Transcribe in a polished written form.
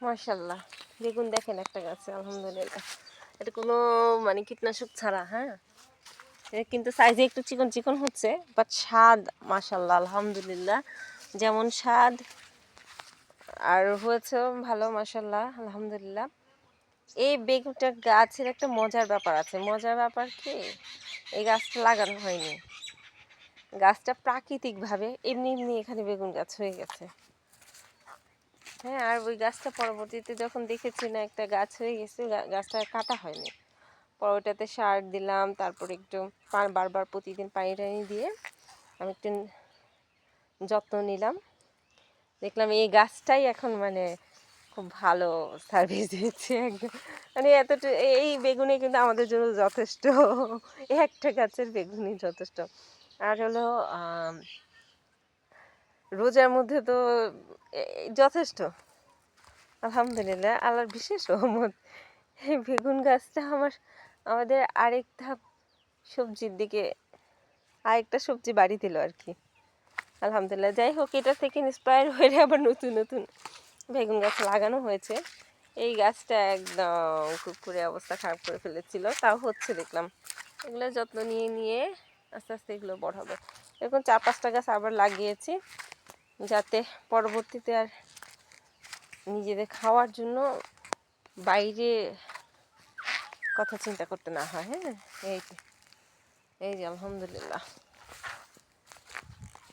মাশাআল্লাহ, বেগুন দেখেন একটা গাছে, আলহামদুলিল্লাহ। এটা কোনো মানে কীটনাশক ছাড়া, হ্যাঁ। এটা কিন্তু সাইজে একটু চিকন চিকন হচ্ছে, বাট স্বাদ মাশাআল্লাহ আলহামদুলিল্লাহ। যেমন স্বাদ আর হয়েছেও ভালো, মাশাআল্লাহ আলহামদুলিল্লাহ। এই বেগুনটা গাছের একটা মজার ব্যাপার আছে। মজার ব্যাপার কি, এই গাছটা লাগানো হয়নি, গাছটা প্রাকৃতিকভাবে এমনি এমনি এখানে বেগুন গাছ হয়ে গেছে। হ্যাঁ, আর ওই গাছটা পরবর্তীতে যখন দেখেছি না একটা গাছ হয়ে গেছে, গাছটা কাটা হয়নি। পরোটাতে সার দিলাম, তারপর একটু বারবার প্রতিদিন পানি টানি দিয়ে আমি একটু যত্ন নিলাম। দেখলাম এই গাছটাই এখন মানে খুব ভালো সার্ভিস দিচ্ছে একদম। মানে এতটা এই বেগুনে কিন্তু আমাদের জন্য যথেষ্ট, একটা গাছের বেগুনই যথেষ্ট। আর হলো রোজার মধ্যে তো যথেষ্ট আলহামদুলিল্লাহ, আল্লাহর বিশেষ রহমত। এই বেগুন গাছটা আমাদের আরেক ধাপ সবজির দিকে, আরেকটা সবজি বাড়ি দিল আর কি, আলহামদুলিল্লাহ। যাই হোক, এটা থেকে ইন্সপায়ার হয়ে আবার নতুন নতুন বেগুন গাছ লাগানো হয়েছে। এই গাছটা একদম কুকুরে অবস্থা খারাপ করে ফেলেছিল, তাও হচ্ছে দেখলাম। এগুলো যত্ন নিয়ে নিয়ে আস্তে আস্তে এগুলো বড় হবে। এরকম 4-5টা গাছ আবার লাগিয়েছি, যাতে পরবর্তীতে আর নিজেদের খাওয়ার জন্য বাইরে কথা চিন্তা করতে না হয়। হ্যাঁ, এই যে আলহামদুলিল্লাহ।